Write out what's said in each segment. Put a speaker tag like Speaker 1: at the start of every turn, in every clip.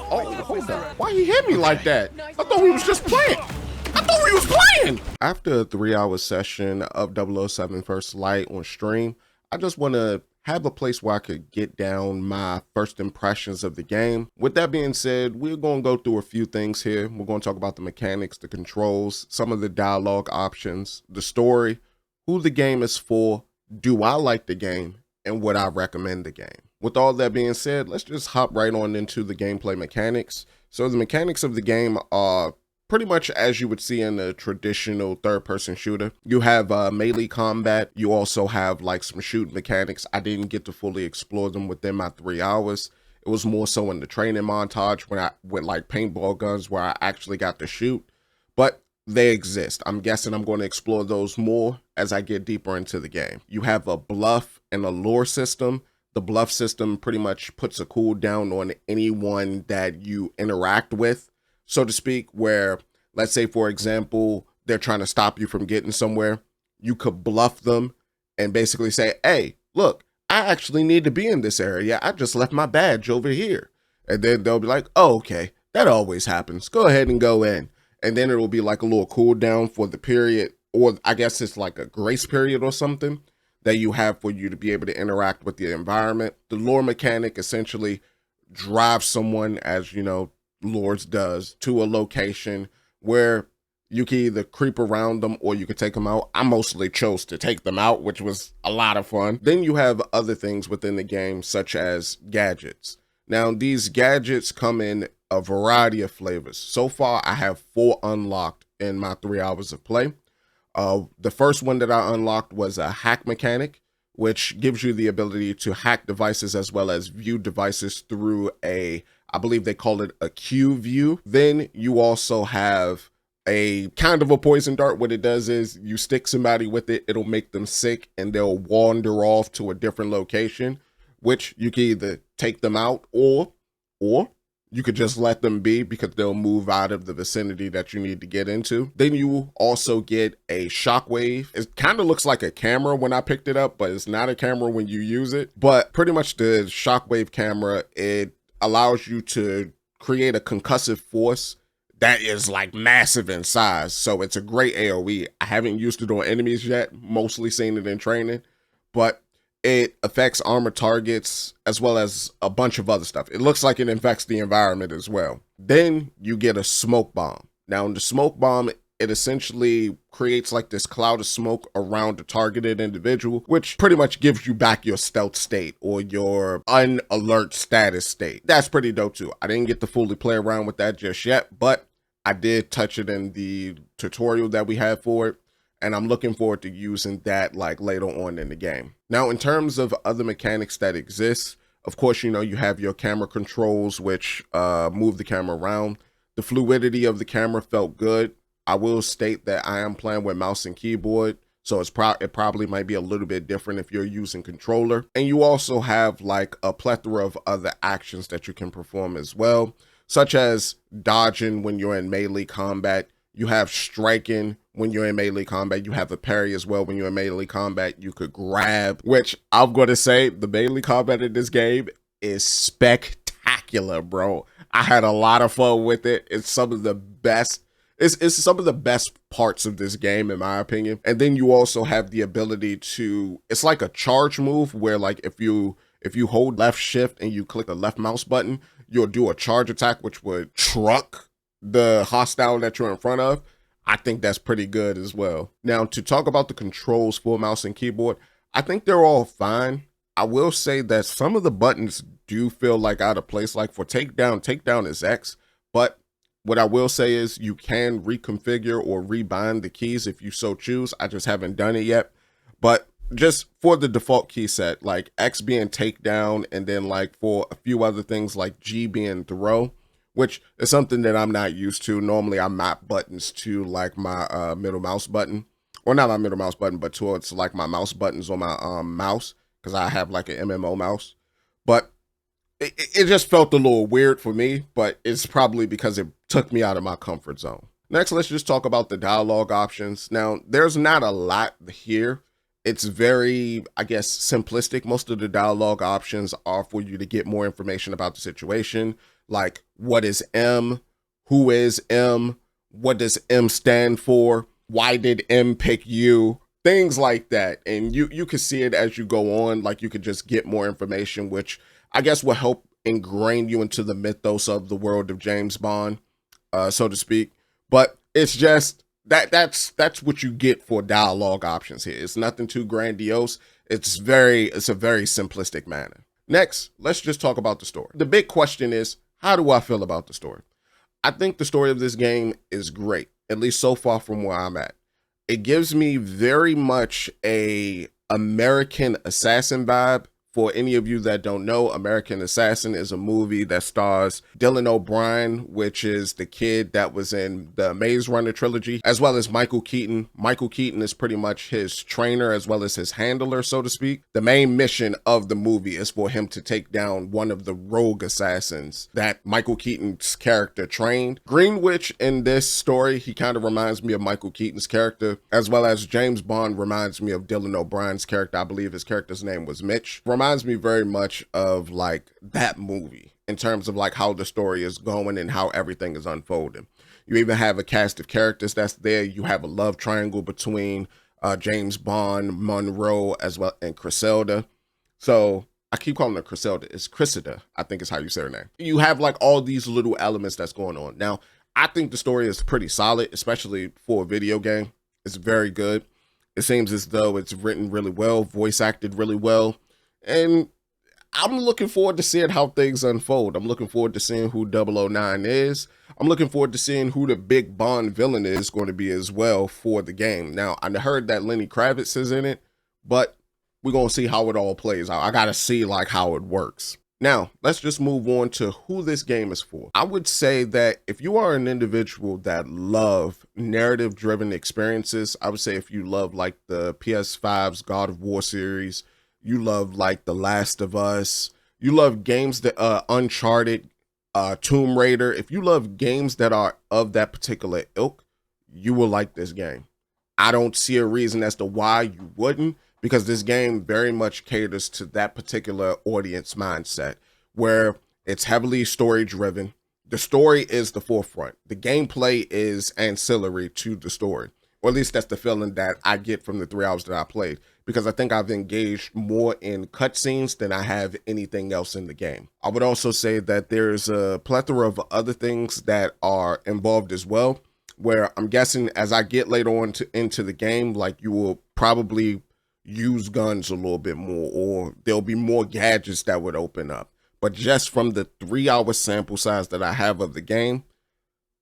Speaker 1: Oh, hold up. Why he hit me like that? I thought we was just playing. I thought we was playing. After a 3-hour session of 007 First Light on stream, I just want to have a place where I could get down my first impressions of the game. With that being said, we're going to go through a few things here. We're going to talk about the mechanics, the controls, some of the dialogue options, the story, who the game is for, do I like the game, and would I recommend the game. With all that being said, let's just hop right on into the gameplay mechanics. So the mechanics of the game are pretty much as you would see in a traditional third-person shooter. You have melee combat. You also have like some shooting mechanics. I didn't get to fully explore them within my 3 hours. It was more so in the training montage when I went like paintball guns where I actually got to shoot. But they exist. I'm guessing I'm going to explore those more as I get deeper into the game. You have a bluff and a lure system. The bluff system pretty much puts a cooldown on anyone that you interact with, so to speak, where, let's say, for example, they're trying to stop you from getting somewhere. You could bluff them and basically say, hey, look, I actually need to be in this area. I just left my badge over here. And then they'll be like, oh, okay, that always happens. Go ahead and go in. And then it will be like a little cooldown for the period, or I guess it's like a grace period or something that you have for you to be able to interact with the environment. The lure mechanic essentially drives someone, as you know, lures does, to a location where you can either creep around them or you could take them out. I mostly chose to take them out, which was a lot of fun. Then you have other things within the game, such as gadgets. Now, these gadgets come in a variety of flavors. So far, I have 4 unlocked in my 3 hours of play. The first one that I unlocked was a hack mechanic, which gives you the ability to hack devices as well as view devices through I believe they call it a Q view. Then you also have a kind of a poison dart. What it does is you stick somebody with it, it'll make them sick and they'll wander off to a different location, which you can either take them out or you could just let them be because they'll move out of the vicinity that you need to get into. Then you also get a shockwave. It kind of looks like a camera when I picked it up, but it's not a camera when you use it. But pretty much the shockwave camera, it allows you to create a concussive force that is like massive in size. So it's a great AoE. I haven't used it on enemies yet, mostly seen it in training, but it affects armor targets as well as a bunch of other stuff. It looks like it infects the environment as well. Then you get a smoke bomb. Now in the smoke bomb, it essentially creates like this cloud of smoke around a targeted individual, which pretty much gives you back your stealth state or your unalert status state. That's pretty dope too. I didn't get to fully play around with that just yet, but I did touch it in the tutorial that we had for it. And I'm looking forward to using that like later on in the game. Now, in terms of other mechanics that exist, of course, you know, you have your camera controls, which move the camera around. The fluidity of the camera felt good. I will state that I am playing with mouse and keyboard, so it probably might be a little bit different if you're using controller. And you also have like a plethora of other actions that you can perform as well, such as dodging when you're in melee combat. You have striking when you're in melee combat. You have a parry as well when you're in melee combat. You could grab, which I'm going to say the melee combat in this game is spectacular, bro. I had a lot of fun with it. It's some of the best. It's some of the best parts of this game, in my opinion. And then you also have the ability to, it's like a charge move where like if you hold left shift and you click the left mouse button, you'll do a charge attack, which would truck the hostile that you're in front of. I think that's pretty good as well. Now, to talk about the controls for mouse and keyboard, I think they're all fine. I will say that some of the buttons do feel like out of place. Like for takedown is X, but what I will say is you can reconfigure or rebind the keys if you so choose. I just haven't done it yet, but just for the default key set, like X being takedown, and then like for a few other things like G being throw, which is something that I'm not used to. Normally I map buttons to like my middle mouse button, or not my middle mouse button, but towards like my mouse buttons on my mouse, because I have like an MMO mouse. But it just felt a little weird for me, but it's probably because it took me out of my comfort zone. Next, let's just talk about the dialogue options. Now, there's not a lot here. It's very, I guess, simplistic. Most of the dialogue options are for you to get more information about the situation, like what is M, who is M, what does M stand for, why did M pick you, things like that. And you can see it as you go on, like you could just get more information, which I guess will help ingrain you into the mythos of the world of James Bond, so to speak. But it's just that's what you get for dialogue options here. It's nothing too grandiose. It's a very simplistic manner. Next, let's just talk about the story. The big question is, how do I feel about the story? I think the story of this game is great, at least so far from where I'm at. It gives me very much a American Assassin vibe. For any of you that don't know, American Assassin is a movie that stars Dylan O'Brien, which is the kid that was in the Maze Runner trilogy, as well as Michael Keaton. Michael Keaton is pretty much his trainer as well as his handler, so to speak. The main mission of the movie is for him to take down one of the rogue assassins that Michael Keaton's character trained. Greenwich in this story, he kind of reminds me of Michael Keaton's character, as well as James Bond reminds me of Dylan O'Brien's character. I believe his character's name was Mitch. Reminds me very much of like that movie in terms of like how the story is going and how everything is unfolding. You even have a cast of characters that's there. You have a love triangle between James Bond, Monroe, as well, and Criselda. So I keep calling her Criselda. It's Cressida, I think is how you say her name. You have like all these little elements that's going on. Now, I think the story is pretty solid, especially for a video game. It's very good. It seems as though it's written really well, voice acted really well. And I'm looking forward to seeing how things unfold. I'm looking forward to seeing who 009 is. I'm looking forward to seeing who the big Bond villain is going to be as well for the game. Now, I heard that Lenny Kravitz is in it, but we're going to see how it all plays out. I got to see like how it works. Now, let's just move on to who this game is for. I would say that if you are an individual that love narrative-driven experiences, I would say if you love like the PS5's God of War series, you love like The Last of Us, you love games that Uncharted, Tomb Raider. If you love games that are of that particular ilk, you will like this game. I don't see a reason as to why you wouldn't, because this game very much caters to that particular audience mindset where it's heavily story driven. The story is the forefront. The gameplay is ancillary to the story, or at least that's the feeling that I get from the 3 hours that I played, because I think I've engaged more in cutscenes than I have anything else in the game. I would also say that there's a plethora of other things that are involved as well, where I'm guessing as I get later on into the game, like you will probably use guns a little bit more, or there'll be more gadgets that would open up. But just from the 3 hour sample size that I have of the game,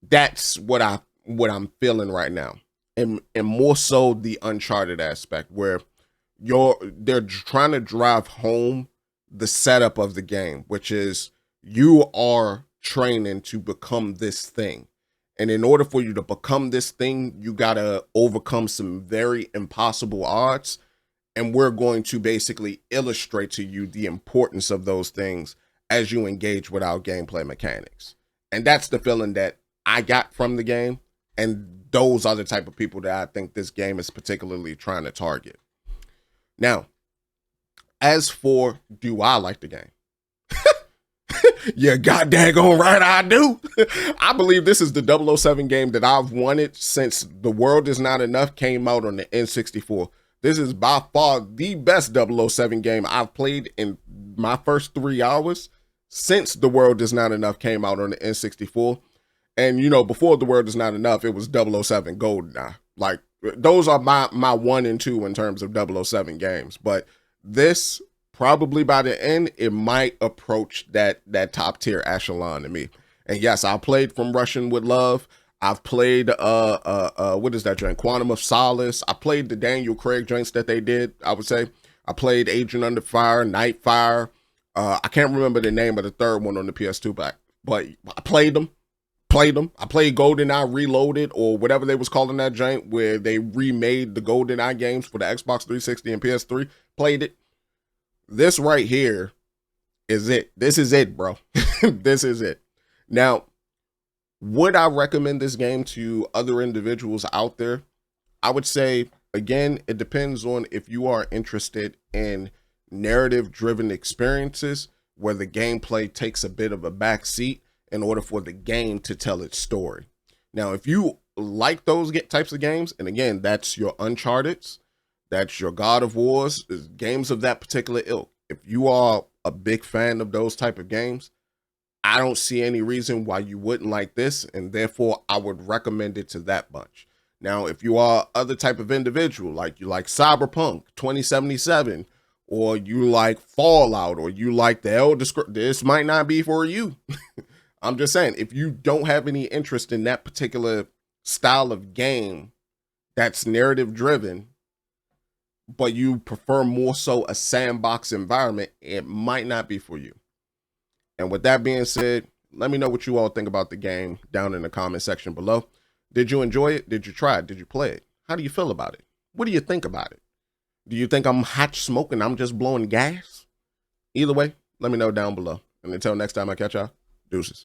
Speaker 1: that's what I'm feeling right now. And more so the Uncharted aspect, where they're trying to drive home the setup of the game, which is you are training to become this thing. And in order for you to become this thing, you gotta overcome some very impossible odds. And we're going to basically illustrate to you the importance of those things as you engage with our gameplay mechanics. And that's the feeling that I got from the game. And those are the type of people that I think this game is particularly trying to target. Now, as for, do I like the game? Yeah, goddamn right I do. I believe this is the 007 game that I've wanted since The World Is Not Enough came out on the N64. This is by far the best 007 game I've played in my first 3 hours since The World Is Not Enough came out on the N64. And, you know, before The World Is Not Enough, it was 007 GoldenEye. Like, those are my 1 and 2 in terms of 007 games. But this, probably by the end, it might approach that top tier echelon to me. And yes, I played From Russian with Love. I've played what is that joint? Quantum of Solace. I played the Daniel Craig joints that they did, I would say. I played Agent Under Fire, Nightfire. I can't remember the name of the third one on the PS2 back, but I played them. I played GoldenEye Reloaded, or whatever they was calling that joint, where they remade the GoldenEye games for the Xbox 360 and PS3. Played it. This right here is it. This is it, bro. This is it. Now, would I recommend this game to other individuals out there? I would say Again, it depends on if you are interested in narrative-driven experiences where the gameplay takes a bit of a back seat in order for the game to tell its story. Now, if you like those types of games, and again, that's your Uncharted's, that's your God of Wars, games of that particular ilk. If you are a big fan of those type of games, I don't see any reason why you wouldn't like this, and therefore I would recommend it to that bunch. Now, if you are other type of individual, like you like Cyberpunk 2077, or you like Fallout, or you like the Elder Scrolls, this might not be for you. I'm just saying, if you don't have any interest in that particular style of game that's narrative driven, but you prefer more so a sandbox environment, it might not be for you. And with that being said, let me know what you all think about the game down in the comment section below. Did you enjoy it? Did you try it? Did you play it? How do you feel about it? What do you think about it? Do you think I'm hot smoking? I'm just blowing gas? Either way, let me know down below. And until next time I catch y'all, deuces.